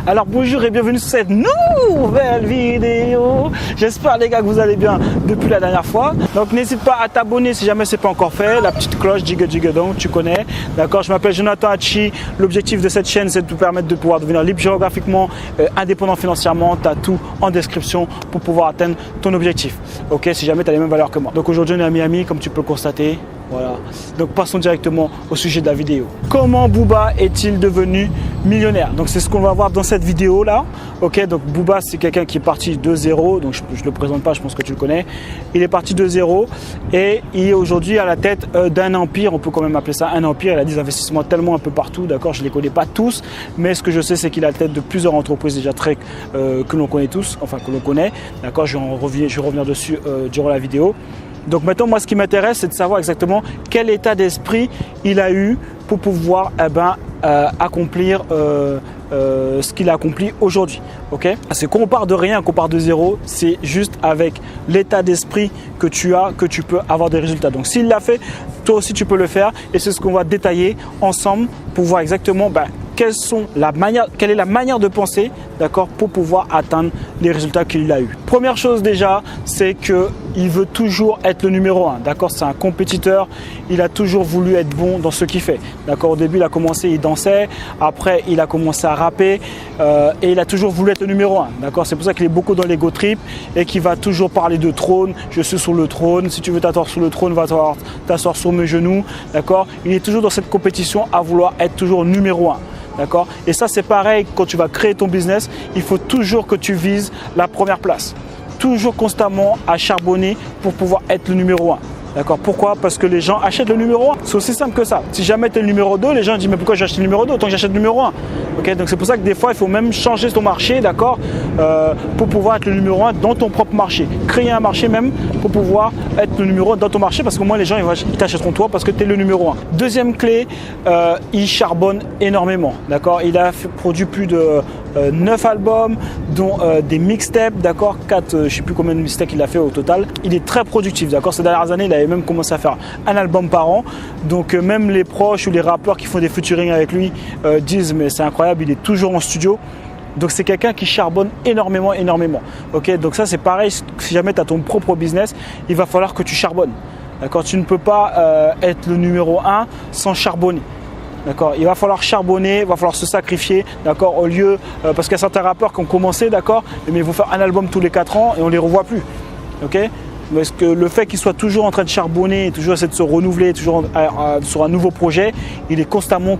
Alors bonjour et bienvenue sur cette nouvelle vidéo. J'espère les gars que vous allez bien depuis la dernière fois. Donc n'hésite pas à t'abonner si jamais c'est pas encore fait. La petite cloche, jiggle donc tu connais. D'accord, je m'appelle Jonathan Hachi. L'objectif de cette chaîne c'est de te permettre de pouvoir devenir libre géographiquement, indépendant financièrement. Tu as tout en description pour pouvoir atteindre ton objectif. Ok, si jamais tu as les mêmes valeurs que moi. Donc aujourd'hui on est à Miami comme tu peux le constater. Voilà, donc passons directement au sujet de la vidéo. Comment Booba est-il devenu millionnaire? Donc c'est ce qu'on va voir dans cette vidéo là. Ok, donc Booba c'est quelqu'un qui est parti de zéro, donc je ne le présente pas, je pense que tu le connais. Il est parti de zéro et il est aujourd'hui à la tête d'un empire, on peut quand même appeler ça un empire. Il a des investissements tellement un peu partout, d'accord, je ne les connais pas tous, mais ce que je sais c'est qu'il est à la tête de plusieurs entreprises déjà que l'on connaît tous, enfin que l'on connaît, d'accord, je vais revenir dessus durant la vidéo. Donc maintenant, moi, ce qui m'intéresse, c'est de savoir exactement quel état d'esprit il a eu pour pouvoir accomplir ce qu'il a accompli aujourd'hui. Okay, parce que quand on part de rien, qu'on part de zéro, c'est juste avec l'état d'esprit que tu as que tu peux avoir des résultats. Donc s'il l'a fait, toi aussi tu peux le faire et c'est ce qu'on va détailler ensemble pour voir exactement quelle est la manière de penser, d'accord, pour pouvoir atteindre les résultats qu'il a eu. Première chose déjà, c'est qu'il veut toujours être le numéro 1, d'accord, c'est un compétiteur, il a toujours voulu être bon dans ce qu'il fait, d'accord. Au début, il a commencé, il dansait, après, il a commencé à rapper et il a toujours voulu être le numéro 1, d'accord. C'est pour ça qu'il est beaucoup dans l'ego trip et qu'il va toujours parler de trône, je suis sur le trône, si tu veux t'asseoir sur le trône, va t'asseoir sur mes genoux, d'accord. Il est toujours dans cette compétition à vouloir être toujours numéro 1. D'accord? Et ça, c'est pareil quand tu vas créer ton business. Il faut toujours que tu vises la première place. Toujours constamment à charbonner pour pouvoir être le numéro 1. D'accord? Pourquoi? Parce que les gens achètent le numéro 1. C'est aussi simple que ça. Si jamais tu es le numéro 2, les gens disent mais pourquoi j'achète le numéro 2 autant que j'achète le numéro 1? Okay? Donc c'est pour ça que des fois, il faut même changer ton marché, d'accord, pour pouvoir être le numéro 1 dans ton propre marché. Créer un marché même pour pouvoir être le numéro 1 dans ton marché parce que moi, les gens, ils t'achèteront toi parce que tu es le numéro 1. Deuxième clé, il charbonne énormément. D'accord? Il a produit plus de 9 albums, dont des mixtapes, d'accord, 4, je ne sais plus combien de mixtapes il a fait au total. Il est très productif, d'accord. Ces dernières années, il avait même commencé à faire un album par an. Donc même les proches ou les rappeurs qui font des featuring avec lui disent mais c'est incroyable, il est toujours en studio. Donc c'est quelqu'un qui charbonne énormément. Ok, donc ça c'est pareil, si jamais tu as ton propre business, il va falloir que tu charbonnes. D'accord, tu ne peux pas être le numéro 1 sans charbonner. D'accord, il va falloir charbonner, il va falloir se sacrifier, d'accord, au lieu, parce qu'il y a certains rappeurs qui ont commencé, d'accord, mais ils vont faire un album tous les 4 ans et on ne les revoit plus. Ok, parce que le fait qu'il soit toujours en train de charbonner, toujours essayer de se renouveler, toujours sur un nouveau projet, il est constamment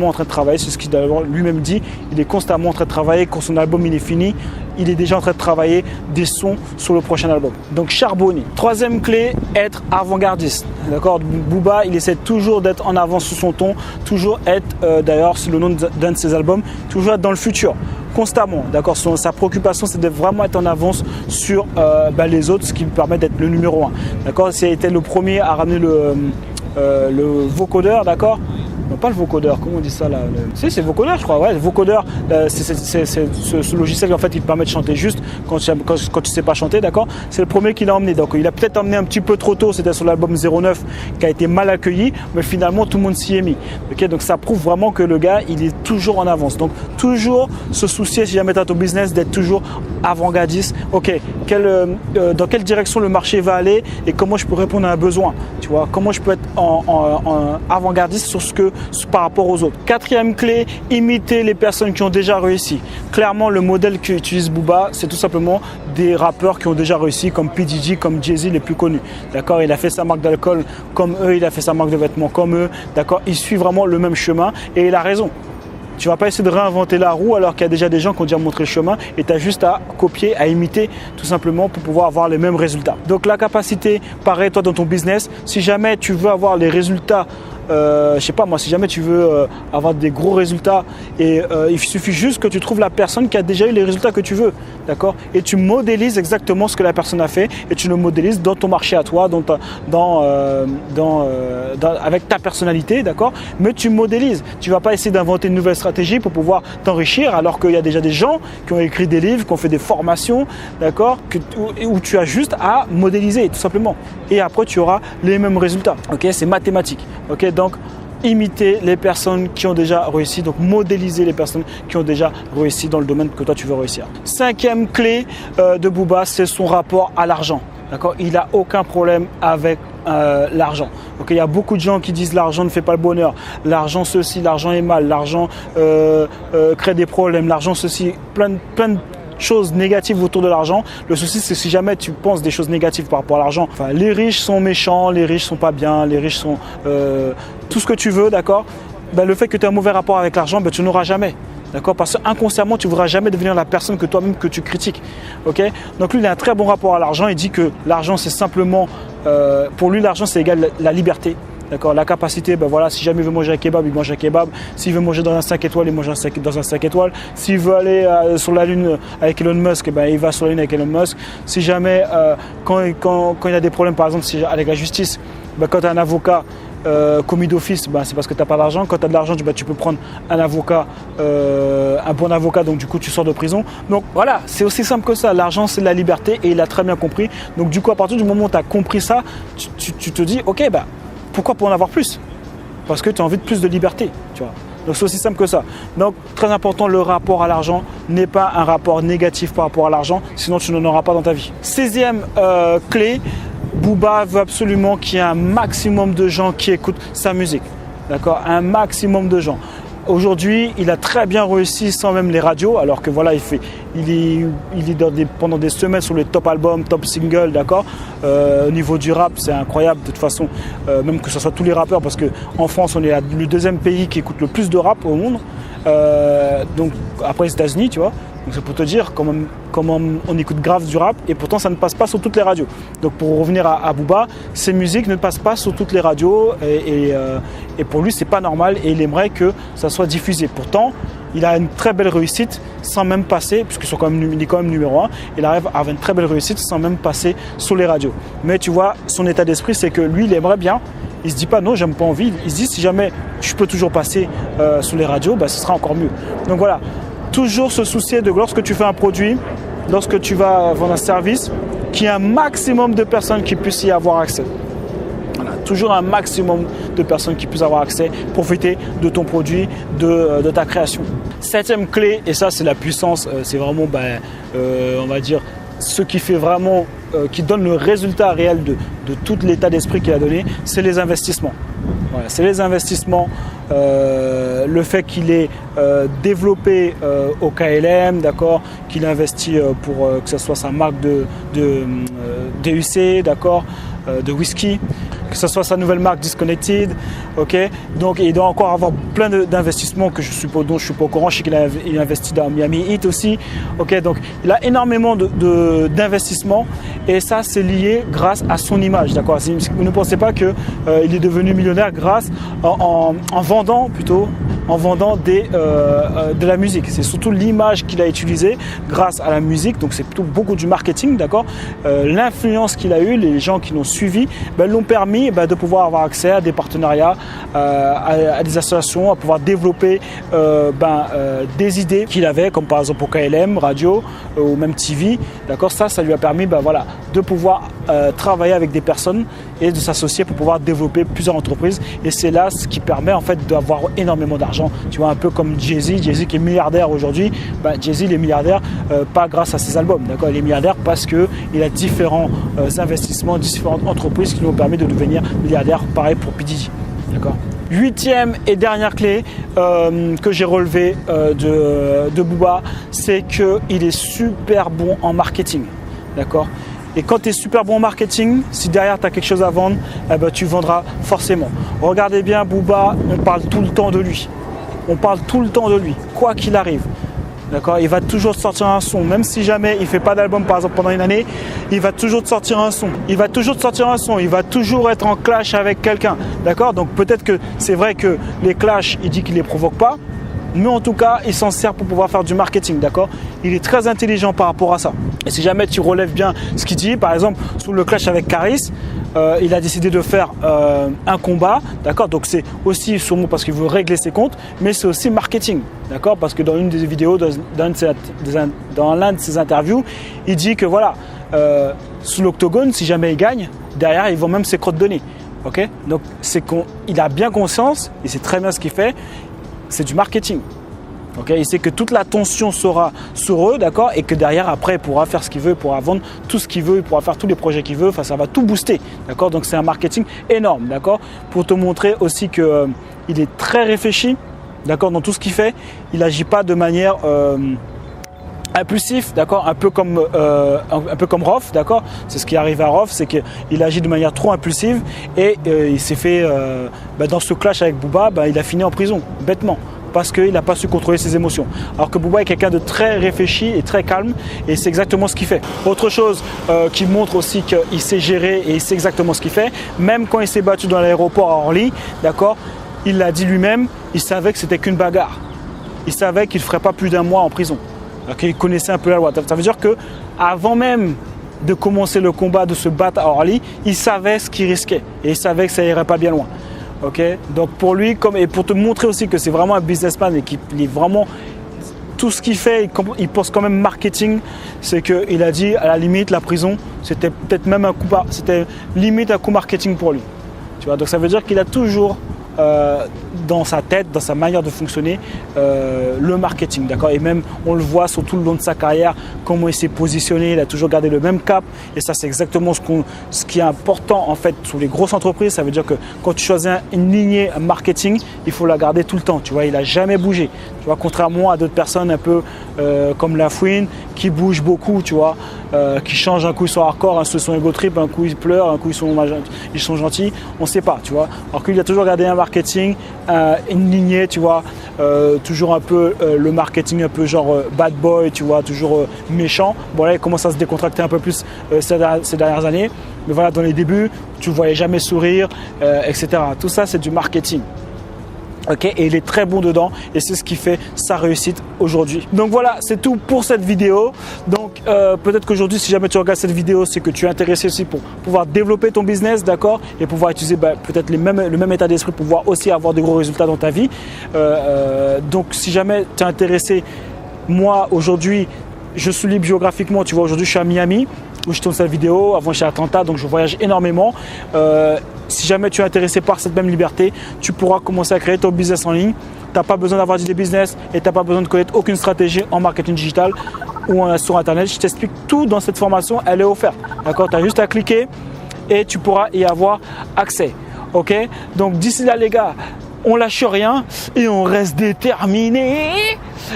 en train de travailler, c'est ce qu'il lui-même dit, il est constamment en train de travailler, quand son album il est fini, il est déjà en train de travailler des sons sur le prochain album. Donc charbonner. Troisième clé, être avant-gardiste. D'accord, Booba, il essaie toujours d'être en avance sur son ton, toujours être, d'ailleurs c'est le nom d'un de ses albums, toujours être dans le futur, constamment. D'accord, sa préoccupation c'est de vraiment être en avance sur les autres, ce qui lui permet d'être le numéro 1. D'accord, c'est été le premier à ramener le vocodeur, d'accord. Non, pas le vocodeur, comment on dit ça là? Si, c'est vocodeur, je crois. Ouais, le vocodeur, c'est ce logiciel en fait qui te permet de chanter juste quand tu sais pas chanter, d'accord. C'est le premier qu'il a emmené. Donc il a peut-être emmené un petit peu trop tôt, c'était sur l'album 09 qui a été mal accueilli, mais finalement tout le monde s'y est mis. Okay, donc ça prouve vraiment que le gars, il est toujours en avance. Donc toujours se soucier si jamais tu as ton business d'être toujours avant-gardiste. Ok, dans quelle direction le marché va aller et comment je peux répondre à un besoin. Tu vois, comment je peux être en avant-gardiste sur par rapport aux autres. Quatrième clé, imiter les personnes qui ont déjà réussi. Clairement, le modèle qu'utilise Booba, c'est tout simplement des rappeurs qui ont déjà réussi, comme P. Diddy, comme Jay-Z, les plus connus. D'accord, il a fait sa marque d'alcool comme eux, il a fait sa marque de vêtements comme eux. D'accord, il suit vraiment le même chemin et il a raison. Tu ne vas pas essayer de réinventer la roue alors qu'il y a déjà des gens qui ont déjà montré le chemin et tu as juste à copier, à imiter tout simplement pour pouvoir avoir les mêmes résultats. Donc la capacité, pareil toi dans ton business, si jamais tu veux avoir les résultats, je sais pas moi, si jamais tu veux avoir des gros résultats et il suffit juste que tu trouves la personne qui a déjà eu les résultats que tu veux, d'accord, et tu modélises exactement ce que la personne a fait et tu le modélises dans ton marché à toi, avec ta personnalité, d'accord, mais tu modélises. Tu vas pas essayer d'inventer une nouvelle stratégie pour pouvoir t'enrichir alors qu'il y a déjà des gens qui ont écrit des livres, qui ont fait des formations, d'accord, où tu as juste à modéliser tout simplement et après tu auras les mêmes résultats. Ok, c'est mathématique. Ok, donc imiter les personnes qui ont déjà réussi, donc modéliser les personnes qui ont déjà réussi dans le domaine que toi tu veux réussir. Cinquième clé de Booba, c'est son rapport à l'argent. D'accord, il n'a aucun problème avec l'argent. Okay, il y a beaucoup de gens qui disent l'argent ne fait pas le bonheur, l'argent ceci, l'argent est mal, l'argent crée des problèmes, l'argent ceci, plein de choses négatives autour de l'argent. Le souci, c'est si jamais tu penses des choses négatives par rapport à l'argent, enfin, les riches sont méchants, les riches sont pas bien, les riches sont tout ce que tu veux, d'accord, ben, le fait que tu aies un mauvais rapport avec l'argent, ben, tu n'auras jamais. D'accord, parce qu'inconsciemment, tu ne voudras jamais devenir la personne que toi-même que tu critiques. Okay, donc lui, il a un très bon rapport à l'argent. Il dit que l'argent, c'est simplement, pour lui, l'argent, c'est égal la liberté. D'accord, la capacité, ben voilà, si jamais il veut manger un kebab, il mange un kebab. S'il veut manger dans un 5 étoiles, il mange dans un 5 étoiles. S'il veut aller sur la Lune avec Elon Musk, ben, il va sur la Lune avec Elon Musk. Si jamais, quand il y a des problèmes, par exemple, avec la justice, ben, quand tu as un avocat, commis d'office, ben, c'est parce que tu n'as pas d'argent. Quand tu as de l'argent, ben, tu peux prendre un avocat, un bon avocat, donc du coup tu sors de prison. Donc voilà, c'est aussi simple que ça. L'argent, c'est la liberté et il a très bien compris. Donc du coup, à partir du moment où tu as compris ça, tu te dis, ok, ben, pourquoi pas en avoir plus? Parce que tu as envie de plus de liberté, tu vois. Donc c'est aussi simple que ça. Donc très important, le rapport à l'argent n'est pas un rapport négatif par rapport à l'argent, sinon tu n'en auras pas dans ta vie. 16e clé, Booba veut absolument qu'il y ait un maximum de gens qui écoutent sa musique. D'accord, un maximum de gens. Aujourd'hui, il a très bien réussi sans même les radios, alors que voilà, il est pendant des semaines sur les top albums, top singles, d'accord. Au niveau du rap, c'est incroyable de toute façon, même que ce soit tous les rappeurs, parce qu'en France, on est le deuxième pays qui écoute le plus de rap au monde, donc après les États-Unis, tu vois. Donc c'est pour te dire comment on écoute grave du rap et pourtant ça ne passe pas sur toutes les radios. Donc pour revenir à Booba, ses musiques ne passent pas sur toutes les radios et pour lui c'est pas normal et il aimerait que ça soit diffusé. Pourtant il a une très belle réussite sans même passer, puisqu'il est quand même numéro 1, il arrive à avoir une très belle réussite sans même passer sur les radios. Mais tu vois, son état d'esprit c'est que lui il aimerait bien. Il ne se dit pas non, j'aime pas envie. Il se dit si jamais je peux toujours passer sur les radios, bah, ce sera encore mieux. Donc voilà. Toujours se soucier de lorsque tu fais un produit, lorsque tu vas vendre un service, qu'il y ait un maximum de personnes qui puissent y avoir accès. Voilà, toujours un maximum de personnes qui puissent avoir accès, profiter de ton produit, de ta création. 7e clé, et ça c'est la puissance, c'est vraiment, on va dire, ce qui fait vraiment, qui donne le résultat réel de tout l'état d'esprit qu'il a donné, c'est les investissements. Voilà, c'est les investissements, le fait qu'il ait développé au KLM, d'accord, qu'il investit pour que ce soit sa marque de DUC, d'accord, de whisky, que ce soit sa nouvelle marque Disconnected, ok. Donc il doit encore avoir plein d'investissements dont je suis pas au courant. Je sais qu'il a investi dans Miami Heat aussi, ok. Donc il a énormément d'investissements et ça c'est lié grâce à son image, d'accord. Vous ne pensez pas que il est devenu millionnaire grâce en vendant de la musique. C'est surtout l'image qu'il a utilisée grâce à la musique. Donc c'est plutôt beaucoup du marketing, d'accord. L'influence qu'il a eue, les gens qui l'ont suivi, l'ont permis de pouvoir avoir accès à des partenariats, à des associations, à pouvoir développer des idées qu'il avait, comme par exemple au KLM, radio ou même TV. D'accord, ça lui a permis de pouvoir travailler avec des personnes et de s'associer pour pouvoir développer plusieurs entreprises. Et c'est là ce qui permet en fait d'avoir énormément d'argent. Tu vois, un peu comme Jay-Z qui est milliardaire aujourd'hui. Jay-Z il est milliardaire pas grâce à ses albums, d'accord. Il est milliardaire parce qu'il a différents investissements, différentes entreprises qui lui ont permis de devenir milliardaire. Pareil pour P. Diddy, d'accord. 8e et dernière clé que j'ai relevée de Booba, c'est qu'il est super bon en marketing, d'accord. Et quand tu es super bon en marketing, si derrière tu as quelque chose à vendre, tu vendras forcément. Regardez bien Booba, on parle tout le temps de lui. On parle tout le temps de lui, quoi qu'il arrive. D'accord, il va toujours sortir un son, même si jamais il ne fait pas d'album par exemple pendant une année, il va toujours te sortir un son. Il va toujours te sortir un son, il va toujours être en clash avec quelqu'un. D'accord, donc peut-être que c'est vrai que les clashs, il dit qu'il ne les provoque pas, mais en tout cas, il s'en sert pour pouvoir faire du marketing, d'accord. Il est très intelligent par rapport à ça. Et si jamais tu relèves bien ce qu'il dit, par exemple, sous le clash avec Caris, il a décidé de faire un combat, d'accord. Donc c'est aussi sûrement parce qu'il veut régler ses comptes, mais c'est aussi marketing, d'accord. Parce que dans une des vidéos, dans l'un de ses interviews, il dit que voilà, sous l'octogone, si jamais il gagne, derrière, il vend même ses crottes de nez. Ok, donc c'est qu'il a bien conscience, et c'est très bien ce qu'il fait, c'est du marketing. Ok, il sait que toute l'attention sera sur eux, d'accord, et que derrière, après, il pourra faire ce qu'il veut, il pourra vendre tout ce qu'il veut, il pourra faire tous les projets qu'il veut, enfin, ça va tout booster, d'accord. Donc c'est un marketing énorme, d'accord, pour te montrer aussi que il est très réfléchi, d'accord, dans tout ce qu'il fait. Il n'agit pas de manière impulsif, d'accord, un peu comme Rof, d'accord. C'est ce qui arrive à Rof, c'est qu'il agit de manière trop impulsive et il s'est fait dans ce clash avec Booba, il a fini en prison, bêtement, parce qu'il n'a pas su contrôler ses émotions. Alors que Booba est quelqu'un de très réfléchi et très calme, et c'est exactement ce qu'il fait. Autre chose qui montre aussi qu'il sait gérer et il sait exactement ce qu'il fait, même quand il s'est battu dans l'aéroport à Orly, d'accord, il l'a dit lui-même, il savait que c'était qu'une bagarre. Il savait qu'il ne ferait pas plus d'1 mois en prison. Il connaissait un peu la loi. Ça veut dire qu'avant même de commencer le combat, de se battre à Orly, il savait ce qu'il risquait et il savait que ça irait pas bien loin. Okay, donc pour lui, et pour te montrer aussi que c'est vraiment un businessman et qu'il est vraiment tout ce qu'il fait, il pense quand même marketing, c'est qu'il a dit à la limite la prison, c'était peut-être même c'était limite un coup marketing pour lui. Tu vois, donc ça veut dire qu'il a toujours dans sa tête, dans sa manière de fonctionner, le marketing, d'accord. Et même on le voit sur tout le long de sa carrière, comment il s'est positionné, il a toujours gardé le même cap. Et ça, c'est exactement ce qui est important en fait sur les grosses entreprises. Ça veut dire que quand tu choisis une lignée marketing, il faut la garder tout le temps. Tu vois, il n'a jamais bougé. Tu vois, contrairement à d'autres personnes un peu comme Lafouine qui bougent beaucoup, tu vois, qui changent. Un coup ils sont hardcore, un coup ils sont ego trip, un coup ils pleurent, un coup ils sont gentils. On ne sait pas, tu vois. Alors qu'il a toujours gardé un marketing, une lignée, tu vois, toujours un peu le marketing un peu genre bad boy, tu vois, toujours méchant. Bon là il commence à se décontracter un peu plus ces dernières années, mais voilà, dans les débuts tu ne voyais jamais sourire, etc. Tout ça c'est du marketing. Okay, et il est très bon dedans et c'est ce qui fait sa réussite aujourd'hui. Donc voilà, c'est tout pour cette vidéo. Donc peut-être qu'aujourd'hui, si jamais tu regardes cette vidéo, c'est que tu es intéressé aussi pour pouvoir développer ton business, d'accord, et pouvoir utiliser peut-être le même état d'esprit pour pouvoir aussi avoir de gros résultats dans ta vie. Donc si jamais tu es intéressé, moi aujourd'hui, je suis libre géographiquement. Tu vois, aujourd'hui je suis à Miami où je tourne cette vidéo. Avant j'étais à Atlanta, donc je voyage énormément. Si jamais tu es intéressé par cette même liberté, tu pourras commencer à créer ton business en ligne. Tu n'as pas besoin d'avoir des business et tu n'as pas besoin de connaître aucune stratégie en marketing digital ou sur Internet. Je t'explique tout dans cette formation, elle est offerte. D'accord, tu as juste à cliquer et tu pourras y avoir accès. Ok, donc d'ici là les gars, on lâche rien et on reste déterminé.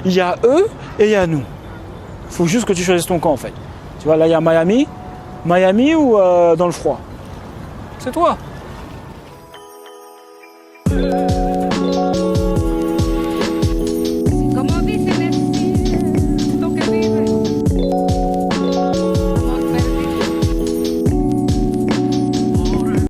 Il y a eux et il y a nous. Il faut juste que tu choisisses ton camp en fait. Tu vois, là il y a Miami ou dans le froid? C'est toi.